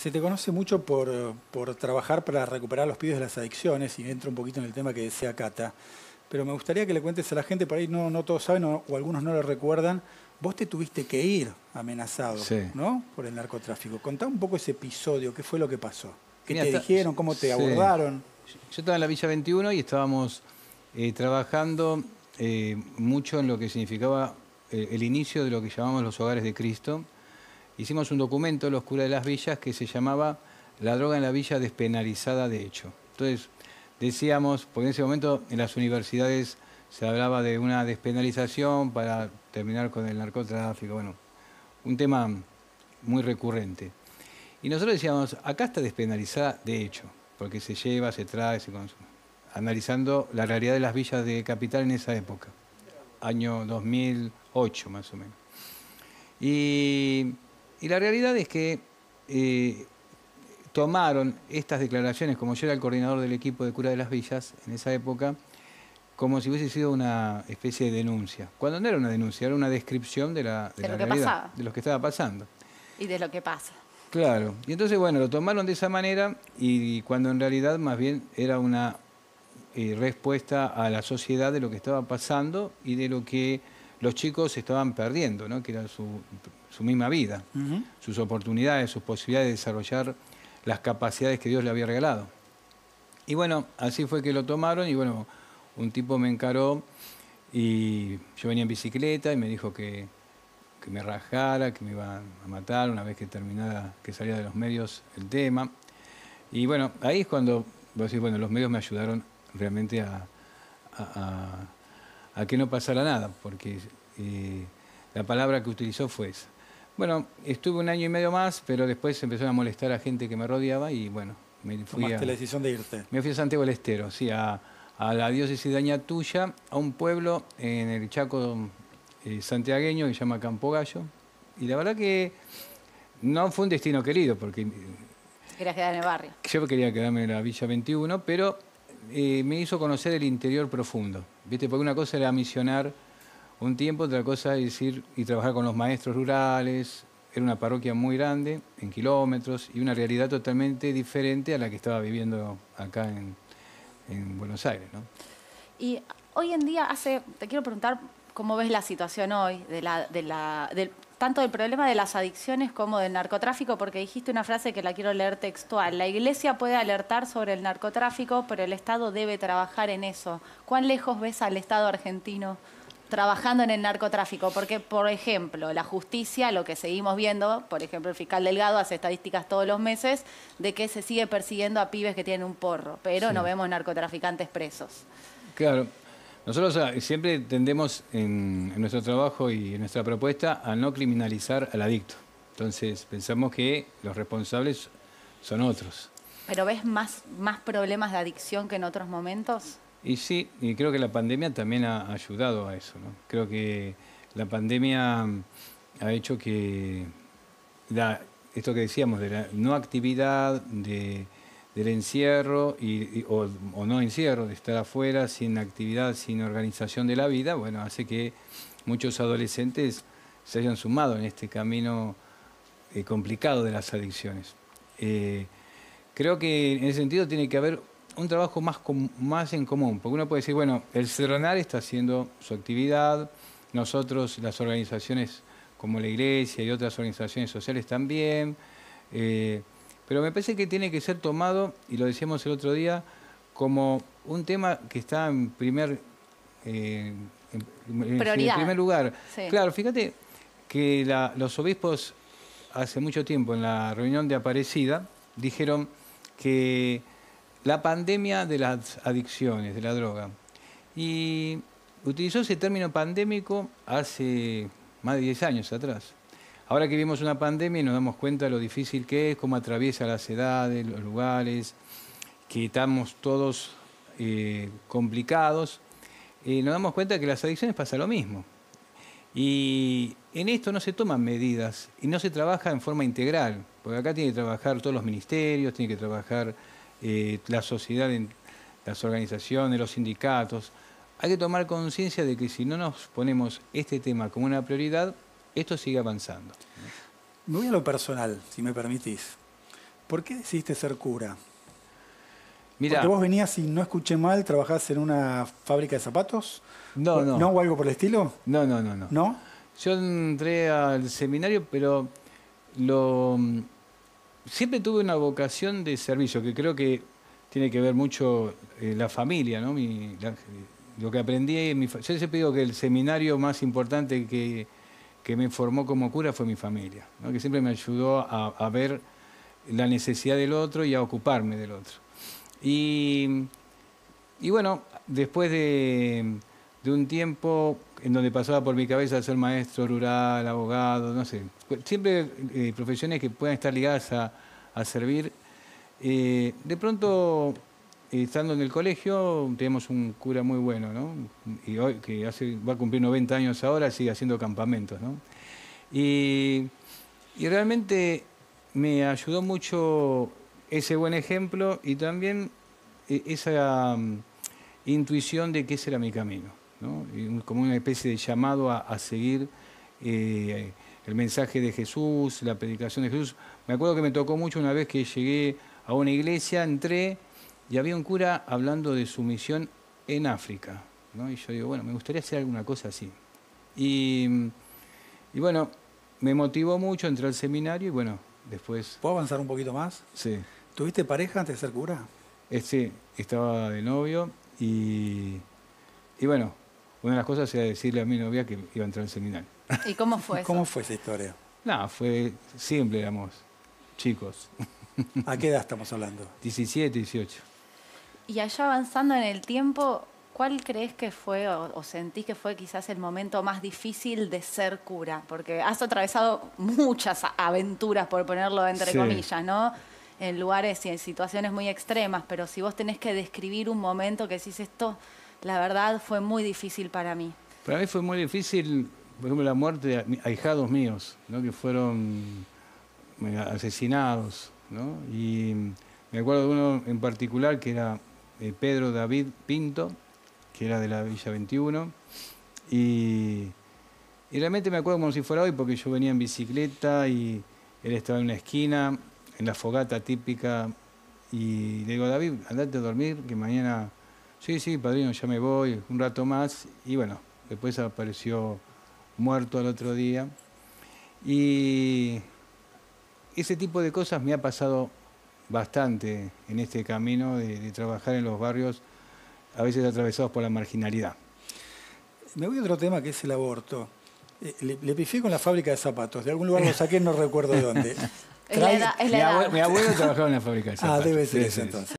Se te conoce mucho por trabajar para recuperar a los pibes de las adicciones, y entro un poquito en el tema que decía Cata. Pero me gustaría que le cuentes a la gente, por ahí no todos saben o algunos no lo recuerdan, vos te tuviste que ir amenazado, Sí. ¿no? Por el narcotráfico. Contá un poco ese episodio, qué fue lo que pasó. ¿Qué Mira, te dijeron? ¿Cómo te sí. abordaron? Yo estaba en la Villa 21 y estábamos trabajando mucho en lo que significaba el inicio de lo que llamamos los hogares de Cristo. Hicimos un documento, Los Curas de las Villas, que se llamaba La droga en la villa despenalizada de hecho. Entonces, decíamos, porque en ese momento en las universidades se hablaba de una despenalización para terminar con el narcotráfico, bueno, un tema muy recurrente. Y nosotros decíamos, acá está despenalizada de hecho, porque se lleva, se trae, se consume. Analizando la realidad de las villas de Capital en esa época, año 2008 más o menos. Y la realidad es que tomaron estas declaraciones, como yo era el coordinador del equipo de cura de las villas en esa época, como si hubiese sido una especie de denuncia. Cuando no era una denuncia, era una descripción de la realidad, pasaba. de lo que estaba pasando. Y de lo que pasa. Claro, y entonces, bueno, lo tomaron de esa manera y cuando en realidad más bien era una respuesta a la sociedad de lo que estaba pasando y de lo que los chicos estaban perdiendo, ¿no? Que era su misma vida, sus oportunidades, sus posibilidades de desarrollar las capacidades que Dios le había regalado. Y bueno, así fue que lo tomaron y bueno, un tipo me encaró y yo venía en bicicleta y me dijo que me rajara, que me iba a matar una vez que terminara, que salía de los medios el tema. Y bueno, ahí es cuando vos decís, bueno, los medios me ayudaron realmente a que no pasara nada, porque la palabra que utilizó fue esa. Bueno, estuve un año y medio más, pero después empezó a molestar a gente que me rodeaba y bueno, me fui Tomaste la decisión de irte. Me fui a Santiago del Estero, sí, a la diócesis de Añatuya, a un pueblo en el Chaco santiagueño que se llama Campo Gallo. Y la verdad que no fue un destino querido, porque Querías quedar en el barrio. yo quería quedarme en la Villa 21, pero me hizo conocer el interior profundo. ¿Viste? Porque una cosa era misionar un tiempo, otra cosa es ir y trabajar con los maestros rurales. Era una parroquia muy grande, en kilómetros, y una realidad totalmente diferente a la que estaba viviendo acá en Buenos Aires, ¿no? Y hoy en día te quiero preguntar cómo ves la situación hoy, tanto del problema de las adicciones como del narcotráfico, porque dijiste una frase que la quiero leer textual. La Iglesia puede alertar sobre el narcotráfico, pero el Estado debe trabajar en eso. ¿Cuán lejos ves al Estado argentino trabajando en el narcotráfico? Porque, por ejemplo, la justicia, lo que seguimos viendo, por ejemplo, el fiscal Delgado hace estadísticas todos los meses de que se sigue persiguiendo a pibes que tienen un porro, pero Sí. no vemos narcotraficantes presos. Claro. Nosotros siempre tendemos en nuestro trabajo y en nuestra propuesta a no criminalizar al adicto. Entonces pensamos que los responsables son otros. ¿Pero ves más problemas de adicción que en otros momentos? Y sí, y creo que la pandemia también ha ayudado a eso, ¿no? Creo que la pandemia ha hecho que esto que decíamos de la no actividad, del encierro o no encierro, de estar afuera sin actividad, sin organización de la vida, bueno, hace que muchos adolescentes se hayan sumado en este camino complicado de las adicciones. Creo que en ese sentido tiene que haber un trabajo más en común, porque uno puede decir, bueno, el Cerronar está haciendo su actividad, nosotros, las organizaciones como la Iglesia y otras organizaciones sociales también, pero me parece que tiene que ser tomado, y lo decíamos el otro día, como un tema que está en primer lugar. Sí. Claro, fíjate que los obispos hace mucho tiempo en la reunión de Aparecida dijeron que la pandemia de las adicciones, de la droga, y utilizó ese término pandémico hace más de 10 años atrás. Ahora que vivimos una pandemia y nos damos cuenta de lo difícil que es, cómo atraviesa las edades, los lugares, que estamos todos complicados, nos damos cuenta que las adicciones pasa lo mismo. Y en esto no se toman medidas y no se trabaja en forma integral, porque acá tiene que trabajar todos los ministerios, tiene que trabajar la sociedad, las organizaciones, los sindicatos. Hay que tomar conciencia de que si no nos ponemos este tema como una prioridad, esto sigue avanzando. Me voy a lo personal, si me permitís. ¿Por qué decidiste ser cura? Mira, Porque vos venías, si no escuché mal, trabajás en una fábrica de zapatos. no, no. ¿No o algo por el estilo? No, no, no, no. ¿No? Yo entré al seminario, pero lo, siempre tuve una vocación de servicio, que creo que tiene que ver mucho la familia, ¿no? Lo que aprendí en yo siempre digo que el seminario más importante que me formó como cura fue mi familia, ¿no? Que siempre me ayudó a ver la necesidad del otro y a ocuparme del otro. Y bueno, después de un tiempo en donde pasaba por mi cabeza ser maestro rural, abogado, no sé, siempre profesiones que puedan estar ligadas a servir. De pronto, estando en el colegio, tenemos un cura muy bueno, ¿no? Y hoy, que va a cumplir 90 años ahora, sigue haciendo campamentos, ¿no? Y realmente me ayudó mucho ese buen ejemplo y también esa intuición de que ese era mi camino, ¿no? Como una especie de llamado a seguir el mensaje de Jesús, la predicación de Jesús. Me acuerdo que me tocó mucho una vez que llegué a una iglesia, entré y había un cura hablando de su misión en África, ¿no? Y yo digo, bueno, me gustaría hacer alguna cosa así. Y bueno, me motivó mucho, entré al seminario y bueno, después... ¿Puedo avanzar un poquito más? Sí. ¿Tuviste pareja antes de ser cura? Sí, estaba de novio y bueno, una de las cosas era decirle a mi novia que iba a entrar al seminario. ¿Y cómo fue eso? ¿Cómo fue esa historia? No, fue simple, éramos chicos, ¿A qué edad estamos hablando? 17, 18. Y allá avanzando en el tiempo, ¿cuál crees que fue o sentís que fue quizás el momento más difícil de ser cura? Porque has atravesado muchas aventuras, por ponerlo entre Sí. comillas, ¿no? En lugares y en situaciones muy extremas, pero si vos tenés que describir un momento que decís esto, la verdad fue muy difícil para mí. Para mí fue muy difícil, por ejemplo, la muerte de ahijados míos, ¿no? Que fueron asesinados, ¿no? Y me acuerdo de uno en particular que era Pedro David Pinto, que era de la Villa 21, y realmente me acuerdo como si fuera hoy, porque yo venía en bicicleta y él estaba en una esquina, en la fogata típica, y le digo, David, andate a dormir, que mañana... Sí, sí, padrino, ya me voy, un rato más, y bueno, después apareció muerto al otro día. Y ese tipo de cosas me ha pasado bastante en este camino de trabajar en los barrios, a veces atravesados por la marginalidad. Me voy a otro tema que es el aborto. Le pifié con la fábrica de zapatos. De algún lugar lo saqué, no recuerdo de dónde. Es la edad. Mi abuelo trabajaba en la fábrica de zapatos. Debe ser Sí, eso sí, sí. entonces.